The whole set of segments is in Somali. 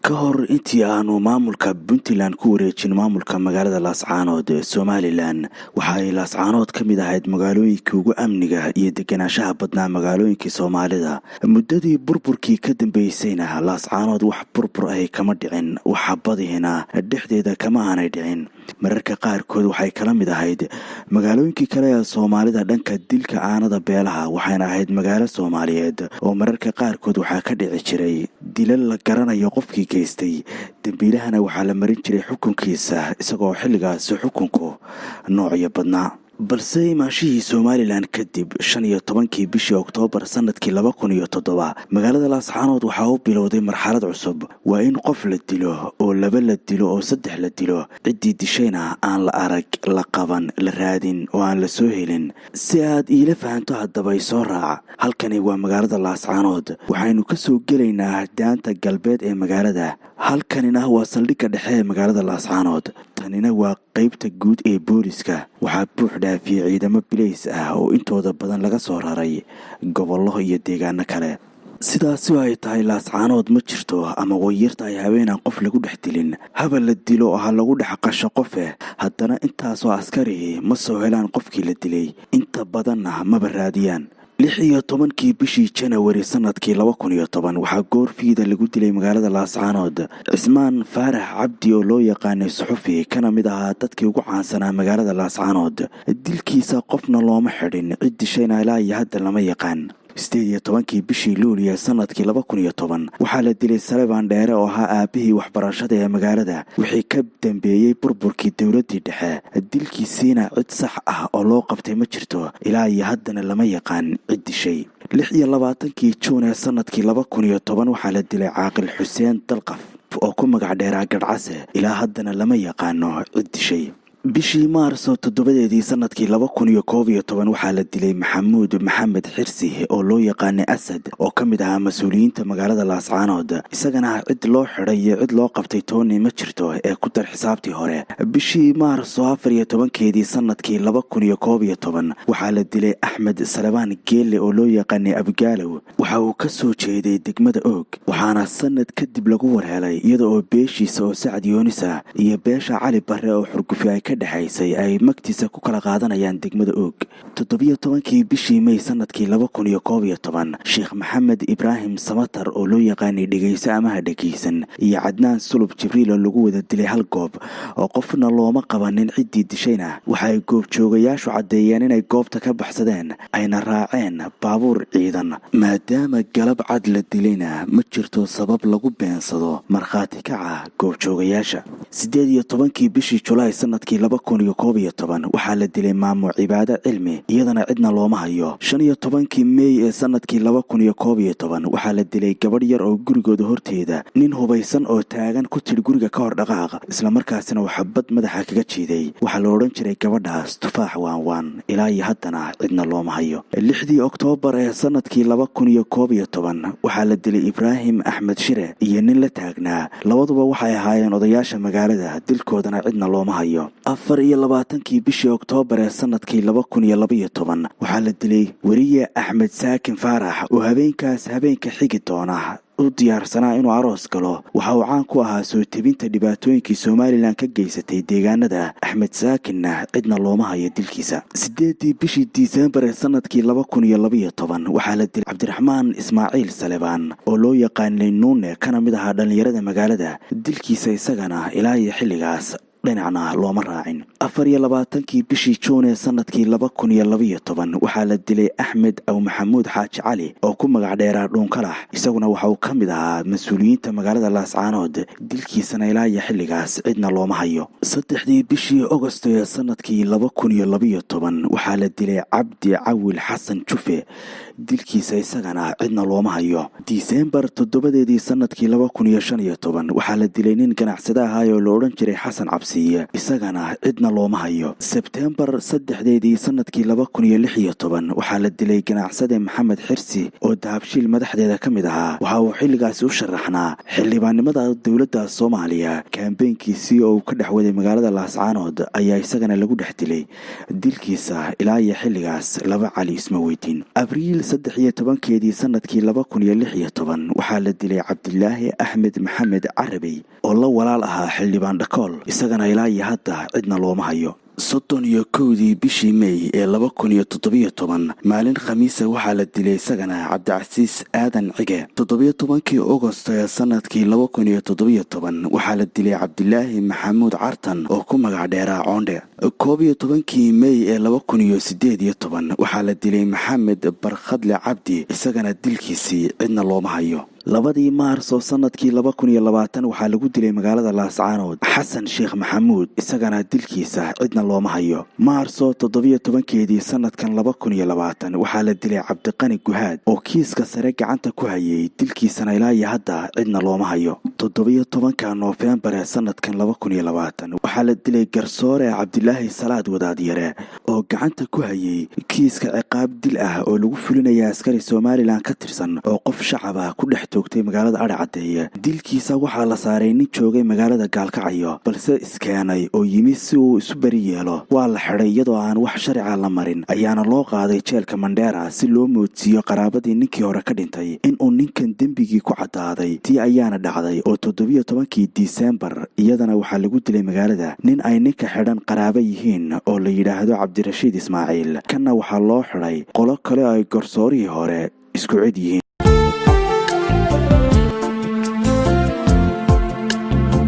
ka hor intii aanu maamulka Puntland ku wareejin maamulka magaalada Laascaanood ee Somaliland waxa ay Laascaanood ka mid ahayd magaalooyinka ugu amniga iyo deganaanshaha badnaa magaalooyinka Soomaalida muddadii burburkii ka dambeysayna Laascaanood wax burbur ay kama dhicin waxa badihina dhexdeeda kama aanay dhicin mararka qaarkood waxay kala mid ahayd magaalooyinka kale ee Soomaalida dhanka dilka aanada beelaha waxayna ahayd magaalo Soomaaliyeed oo mararka qaarkood waxa ka dhici jiray dilal la garanayo qofkii geystay dambiilahana waxaa la marin jiray xukunkiisa isagoo xilligaas xukunku noocyo badnaa balse imaashihii Somaliland kadib 15kii bishii Oktoobar sanadkii 2007 magaalada Laascaanood waxa uu bilowday marxalad cusub waa in qof la dilo oo laba la dilo oo saddex la dilo cidii dishayna aan la arag la qaban la raadin oo aan la soo helin si aad ila fahanto hadaba soo raac halkani waa magaalada Laascaanood waxaynu ka soo gelaynaa daanta galbeed ee magaalada halkanina waa saldhigga dhexe ee magaalada Laascaanood tanina waa qaybta guud ee booliska waxaa buux dhaafiyay ciidamo bileys ah oo intooda badan laga soo raray gobollo iyo deegaano kale sidaas ay tahay Laascaanood ma jirto ama wayirta ay habeenan qof lagu dhex dilin haba la dilo oo lagu dhex qasho qof haddana intaas oo askari ma soo helaan qofkii la dilay inta badanna ma baraadiyaan 16kii bishii January sanadkii 2010 waxaa goorfiida lagu dilay magaalada Laascaanood Cismaan Faarax Cabdi oo loo yaqaanay suxufi kana mid ahaa dadkii ugu caansanaa magaalada Laascaanood dilkiisa qofna looma xidhin cid dishayna ilaa iyo hadda lama yaqaan 18kii bishii Luulyo sanadkii 2010 waxaa la dilay Salebaan Dheere oo ahaa aabihii waxbarashada ee magaalada wixii ka dambeeyay burburkii dawladii dhexe dilkiisina cid sax ah oo loo qabtay ma jirto ilaa iyo haddana lama yaqaan cid dishay 26kii Juun sanadkii 2010 waxaa la dilay Caaqil Xuseen Dalqaf oo ku magac dheeraa Gadhcase ilaa haddana lama yaqaano cid dishay bishii Maarso 7 sanadkii 2011 waxaa la dilay Maxamuud Maxamed Xirsi oo loo yaqaanay Asad oo ka mid ahaa mas'uuliyiinta magaalada Laascaanood isagana cid loo xiray iyo cid loo qabtay tooni ma jirto ee ku dar xisaabtii hore bishii Maarso 14 sanadkii 2011 waxaa la dilay Axmed Salebaan Geelle oo loo yaqaanay Abgaalow waxa uu ka soo jeeday degmada Og waxaana sanad kadib lagu warhelay iyadoo beeshiisa oo Sacad Yoonisa iyo beesha Cali Barre oo xurgufay ka dhaxaysay ay magtiisa ku kala qaadanayaan degmada Og 17kii bishii May sanadkii 2011 Sheekh Maxamed Ibraahim Samatar oo loo yaqaanay dhageyso ama dhageysan iyo Cadnaan Sulub Jibriil oo lagu wada dilay hal goob oo qofna looma qabanin cidii dishayna waxay goob joogayaashu cadeeyeen inay goobta ka baxsadeen ayna raaceen baabuur ciidan maadaama galab cad la dilayna ma jirto sabab lagu beensado markhaati kaca goob joogayaasha 18kii bishii Julaay sanadkii 2011 waxaa la dilay Maamo Cibaado Cilmi iyadana cidna looma hayo 15kii May ee sanadkii 2011 waxaa la dilay gabadh yar oo gurigooda horteeda nin hubaysan oo taagan ku tir guriga ka hor dhaqaaq isla markaasina waxa bad madaxa kaga jiiday waxa la oran jiray gabadhaas Tufaax Waan ilaa iyo haddana cidna looma hayo 6 Oktoobar ee sanadkii 2011 waxaa la dilay Ibraahim Axmed Shire iyo nin la taagnaa labaduba waxay ahaayeen odayaasha magaalada dilkoodana cidna looma hayo 24kii bishii Oktoobar ee sanadkii 2012 waxaa la dilay wariye Axmed Saakin Faarax oo habeenka xigi doona u diyaarsanaa inuu aroos galo waxa uu caan ku ahaa soo tebinta dhibaatooyinkii Somaliland ka geysatay deegaanada Axmed Saakinna cidna looma hayo dilkiisa 8 bishii Diseembar ee sanadkii 2012 waxaa la dilay Cabdiraxmaan Ismaaciil Salebaan oo loo yaqaanay Nuune kana mid ahaa dhalinyarada magaalada dilkiisa isagana ilaa iyo xilligaas dhinacna looma raacin 24kii bishii Juun ee sanadkii 2012 waxaa la dilay Axmed Aw Maxamuud Xaaji Cali oo ku magac dheeraa Dhuunkalax isaguna waxa uu ka mid ahaa mas'uuliyiinta magaalada Laascaanood dilkiisana ilaa iyo xilligaas cidna looma hayo 3 bishii Agosto ee sanadkii 2012 waxaa la dilay Cabdi Cawil Xasan Jufe dilkiisa isagana cidna looma hayo Diseembar 7 sanadkii 2015 waxaa la dilay nin ganacsade ah oo la oran jiray Xasan Cabsi xabsi isagana cidna looma hayo. Sebtembar 3 sanadkii 2016 waxaa la dilay ganacsade Maxamed Xirsi oo dahabshiil madaxdeeda ka mid ahaa. waxa uu xilligaasi u sharaxnaa xildhibaannimada dowladda Soomaaliya. kaambeynkiisii oo uu ka dhex waday magaalada Laascaanood ayaa isagana lagu dhex dilay. dilkiisa ilaa iyo xilligaas laba cali isma weydiin. Abriil 13 sanadkii 2016 waxaa la dilay Cabdilaahi Axmed Maxamed Carabi oo la walaal ahaa xildhibaan Dhakool. isagana ilaa iyo hadda cidna looma hayo. 31 bishii May ee 2017 maalin khamiisa waxaa la dilay isagana Cabdicasiis Aadan Cige. 17 August ee sanadkii 2017 waxaa la dilay Cabdilaahi Maxamuud Cartan oo ku magac dheeraa Coonde. 11 May ee 2018 waxaa la dilay Maxamed Barkhadle Cabdi. isagana dilkiisii cidna looma hayo. 2 Maarso sanadkii 2020 waxaa lagu dilay magaalada Laascaanood Xasan Sheekh Maxamuud. isagana dilkiisa cidna looma hayo. Maarso 17 sanadkan 2020 waxaa la dilay Cabdiqani Guhaad oo kiiska sare gacanta ku hayay. dilkiisana ilaa iyo hadda cidna looma hayo. 17 Noofembar sanadkan 2020 waxaa la dilay garsoore Cabdilaahi Salaad Wadaadyare oo gacanta ku hayay kiiska ciqaab dil ah oo lagu fulinaya askari Soomaaliland ka tirsan oo qof shacab ah ku dhex toogtay magaalada Adhacadeye. dilkiisa waxaa la saaray nin joogay magaalada Gaalkacyo balse iskeenay oo yimi si uu isu bari yeelo. waa la xidhay iyadoo aan wax sharci la marin ayaana loo qaaday jeelka Mandheera si loo moodsiiyo qaraabadii ninkii hore ka dhintay in uu ninkan dembigii ku cadaaday. tii ayaana dhacday oo 17 Diseembar iyadana waxaa lagu dilay magaalada nin ay ninka xidhan qaraabo yihiin oo la yidhaahdo Cabdirashiid Ismaaciil. kana waxaa loo xidhay qolo kale ay garsoorihii hore isku cid yihiin.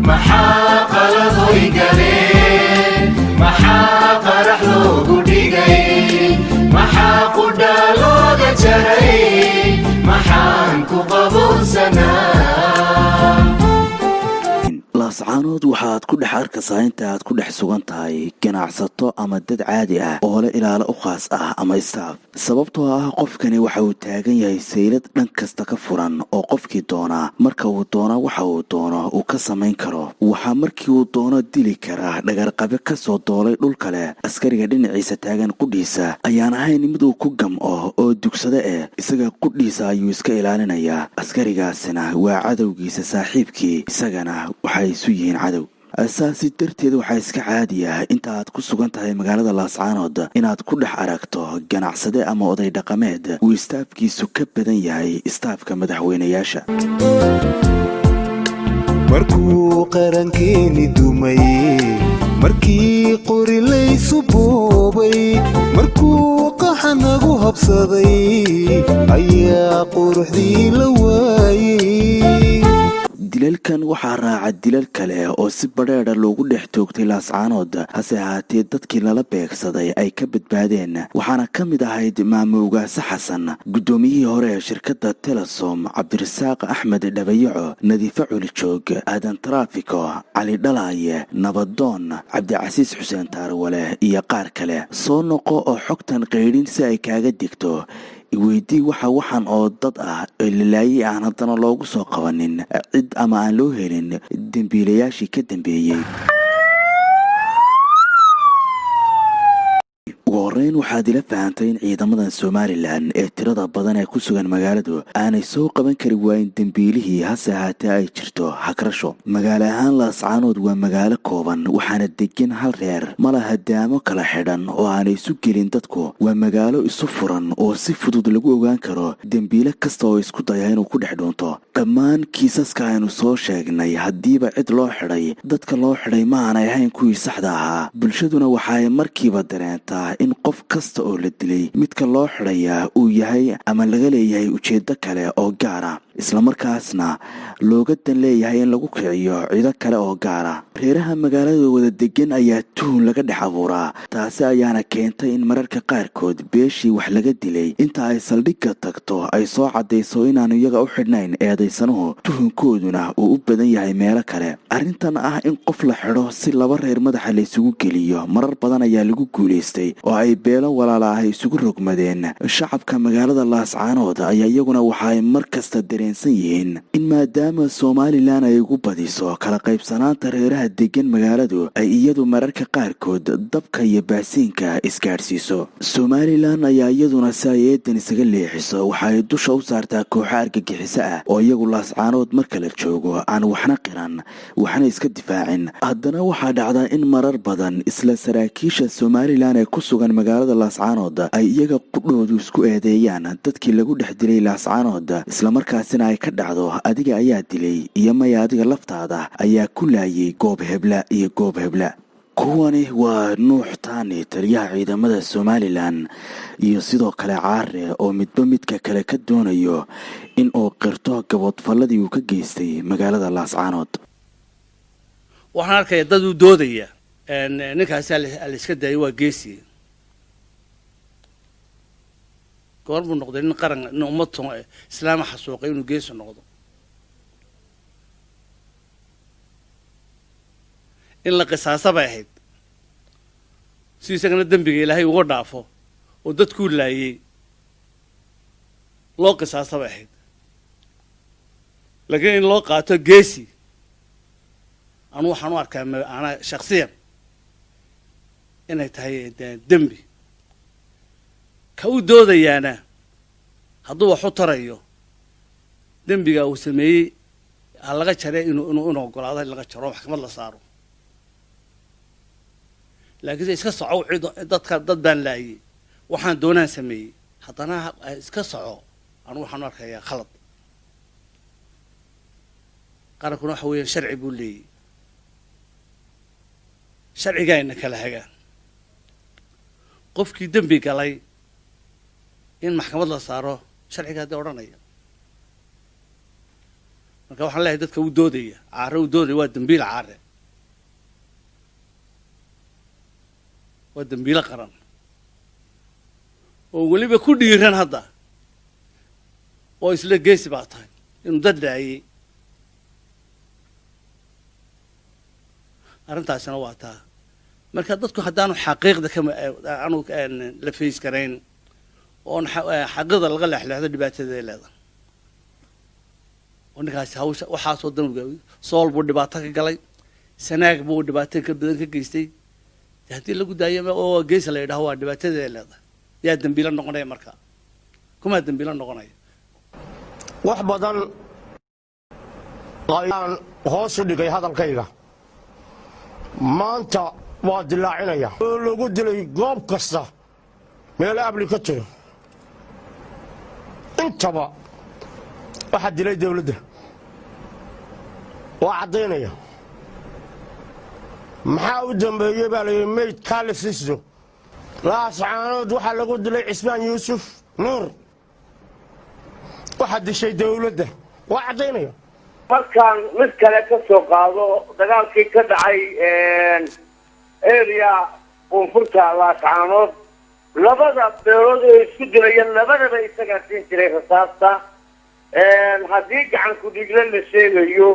maxaa qaladoy galeen maxaa qarax loogu dhigay maxaa qudha looga jaray maxaan ku qabowsanaa. Laascaanood waxaad ku dhex arkaysaa inta aad ku dhex sugan tahay ganacsato ama dad caadi ah oo leh ilaalo u khaas ah ama staff. sababtoo ah qofkani waxa uu taagan yahay saylad dhan kasta ka furan oo qofkii doonaa marka uu doono waxa uu doono uu ka samayn karo. waxaa markii uu doono dili karaa dhagarqabe ka soo doolay dhul kale. askariga dhinaciisa taagan qudhiisa ayaan ahayn mid uu ku gamco oo dugsade isaga qudhiisa ayuu iska ilaalinayaa. askarigaasina waa cadowgiisa saaxiibkii isagana waxay isu yihiin cadow. asaasi darteed waxaa iska caadi ah inta aad ku sugan tahay magaalada Laascaanood inaad ku dhex aragto ganacsade ama oday dhaqameed uu istaafkiisu ka badan yahay istaafka madaxweynayaasha. markuu qarankeeni dumay markii qori laysu boobay markuu qaxa nagu habsaday ayaa quruxdii la waayay. dilalkan waxaa raaca dilal kale oo si badheedha loogu dhex toogtay Laascaanood hase ahaatee dadkii lala beegsaday ay ka badbaadeen. waxaana ka mid ahayd maamowgaase xasan, guddoomiyihii hore ee shirkadda Telesom Cabdirasaaq Axmed Dhabayaco, Nadiife Culijoog, Aadan Taraafiko, Cali Dhalaaye, Nabadoon, Cabdicasiis Xuseen Taarwale iyo qaar kale. soo noqo oo xogtan qaydhin si ay kaaga digto. iweydii waxaan oo dad ah oo lalaayay aan haddana loogu soo qabanin cid ama aan loo helin dembiilayaashii ka dambeeyey. ugu horreyn waxaad ila fahantay in ciidamadan Somaliland ee tirada badan ee ku sugan magaaladu aanay soo qaban kari waayin dembiilihii hase ahaatee ay jirto hagrasho. magaalo ahaan Laascaanood waa magaalo kooban waxaana degan hal reer malaha daamo kala xidhan oo aanay isu gelin dadku. waa magaalo isu furan oo si fudud lagu ogaan karo dembiile kasta oo isku daya inuu ku dhex dhuunto. dhammaan kiisaska aynu soo sheegnay haddiiba cid loo xidhay dadka loo xidhay ma aanay ahayn kuwii saxda ahaa. bulshaduna waxaay markiiba dareentaa in qof kasta oo la dilay midka loo xidhayaa uu yahay ama laga leeyahay ujeeddo kale oo gaara, islamarkaasna looga dan leeyahay in lagu kiciyo ciido kale oo gaara. reeraha magaalada wada degan ayaa tuhun laga dhex abuuraa. taasi ayaana keentay in mararka qaarkood beeshii wax laga dilay inta ay saldhigga tagto ay soo caddayso inaanu iyaga u xidhnayn eedaysanuhu tuhunkooduna uu u badan yahay meelo kale. arrintan ah in qof la xidho si laba reer madaxa laysugu geliyo marar badan ayaa lagu guulaystay oo ay beelo walaala ah isugu rogmadeen. shacabka magaalada Laascaanood ayaa iyaguna waxa ay mar kasta dareen dareensan yihiin in maadaama somalilan ay ugu badiso kala qaybsanaanta reeraha degan magaaladu ay iyadu mararka qaarkood dabka iyo baasiinka isgaadhsiiso. somalilan ayaa iyaduna si ay eedan isaga leexiso waxa ay dusha u saartaa kooxo argagixiso ah oo iyagu laascaanood marka la joogo aan waxna qiran waxna iska difaacin. haddana waxaa dhacdaa in marar badan isla saraakiisha somalilan ee ku sugan magaalada laascaanood ay iyaga qudhoodu isku eedeeyaan dadkii lagu dhex dilay laascaanood, islamarkaasina ay ka dhacdo adiga ayaa dilay iyo maya adiga laftaada ayaa ku laayay goob hebla iyo goob hebla. kuwani waa nuux taani taliyaha ciidamada somalilan iyo sidoo kale caare oo midba midka kale ka doonayo in uu qirto gabadfalladii uu ka geystay magaalada laascaanood. waxaan arkaya dad uu doodaya ninkaasi la iska daayay waa geesi goor buu noqday nin qaran nin ummad islaam xasuuqay inuu geesi noqdo. in la qisaasa bay ahayd si isagana dembiga ilaahay uga dhaafo oo dadkuu laayay loo qisaasa bay ahayd, laakiin in loo qaato geesi anu waxaan u arkaa ana shakhsiyan inay tahay dembi. ka u doodayaana hadduu wax u tarayo dembiga uu sameeyey ha laga jaree inuu ogolaado in laga jaro maxkamad la saaro. laakiin iska soco dad baan laayay waxaan doonaan sameeyey haddana iska soco anu waxaan u arkayaa khalad. qarankuna waxa weeyaan sharci buu leeyahy, sharcigaayna kala hagaan. qofkii dembi galay in maxkamad la saaro sharciga haddii odhanaya. marka waxaan leeyahay dadka u doodaya caare u doodaya waa dembiil caare, waa dembiilo qaran oo weliba ku dhiiran hadda oo isla geesi baa tahay inuu dad laayay. arrintaasina waa taa. marka dadku haddaanu xaqiiqda aanu la fays karayn oon xaqiiqda laga leexleexdo dhibaatadeeda leedahay. oo ninkaasi hawsha waxaasoo danbiga sool buu dhibaato ka galay, sanaag buu dhibaato ka badan ka geystay. haddii lagu daayo oo geesi la yidhaho waa dhibaatadeeda leedahay yaa dembiilo noqonaya. marka kumaa dembiilo noqonaya. wax badan ayaan hoos u dhigay hadalkayga. maanta waa dilaacinaya oo lagu dilay goob kasta meel abli ka jiro. intaba waxaa dilay dawladda waa caddaynaya. maxaa u dambeeyey baa layidhi mayd kaalisiisdo laascaanood waxaa lagu dilay cismaan yuusuf nuur waxaa dishay dawladda waa caddaynaya. markaan mid kale ka soo qaado dagaalkii ka dhacay area koonfurta laascaanood labada beelood ee isku dilayeen labadaba isagaa siin jiray rasaasta. haddii gacan ku-dhiigle la sheegayo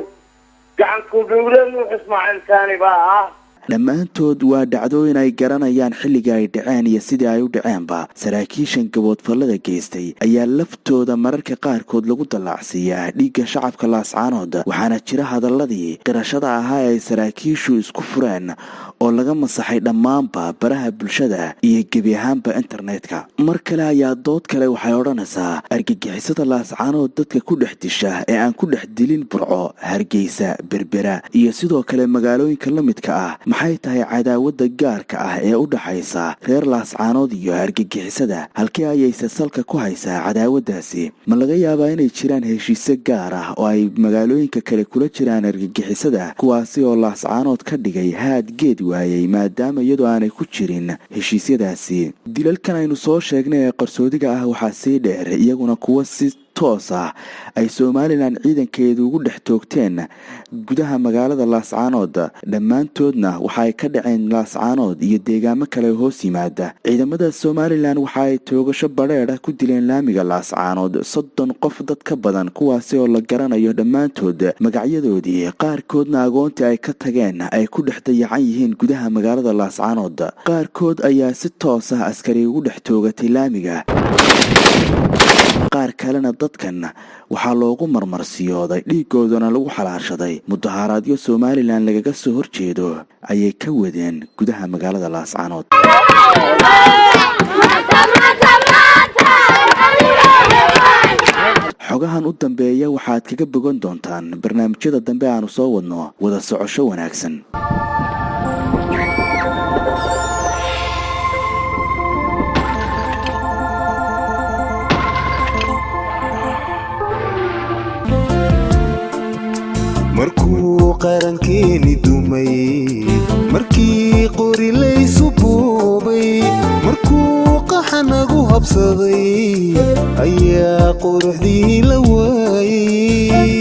gacan ku-dhiigle nuux ismaaciil taani baa ah. dhammaantood waa dhacdooyin ay garanayaan xilliga ay dhaceen iyo sidii ay u dhaceenba. saraakiishan gaboodfallada geystay ayaa laftooda mararka qaarkood lagu dallaacsiiyaa dhiigga shacabka laascaanood, waxaana jira hadalladii qirashada ahaa ee ay saraakiishu isku fureen oo laga masaxay dhammaanba baraha bulshada iyo gebi ahaanba internetka. mar kale ayaa dood kale waxay odhanaysaa argagixisada laascaanood dadka ku dhex disha ee aan ku dhex dilin Burco, Hargeysa, Berbera iyo sidoo kale magaalooyinka la midka ah maxay tahay cadaawada gaarka ah ee u dhaxaysa reer laascaanood iyo argagixisada? halkii ayayse salka ku haysaa cadaawadaasi? ma laga yaabaa inay jiraan heshiisyo gaar ah oo ay magaalooyinka kale kula jiraan argagixisada kuwaasi oo laascaanood ka dhigay haad geed waayay maadaama iyadoo aanay ku jirin heshiisyadaasi? dilalkan aynu soo sheegnay ee qarsoodiga ah waxaa sii dheer iyaguna kuwa si toos ah ay somalilan ciidankeedu ugu dhex toogteen gudaha magaalada laascaanood. dhammaantoodna waxa ay ka dhaceen laascaanood iyo deegaamo kale hoos yimaada. ciidamada somalilan waxa ay toogasho badheedha ku dileen laamiga laascaanood 30 qof dad ka badan, kuwaasi oo la garanayo dhammaantood magacyadoodii. qaarkoodna agoontii ay ka tageen ay ku dhex dayacan yihiin gudaha magaalada laascaanood. qaarkood ayaa si toos ah askari ugu dhex toogatay laamiga. qaar kalena dadkan waxaa loogu marmarsiyooday dhiigoodana lagu xalaashaday mudaharaadyo Somaliland lagaga soo horjeedo ayay ka wadeen gudaha magaalada Laascaanood. xogahan u dambeeya waxaad kaga bogan doontaan barnaamijyada dambe aanu soo wadno wada socosho wanaagsan. markuu qarankeeni dumay markii qori laysu boobay markuu qaxanagu habsaday ayaa quruxdii la waayay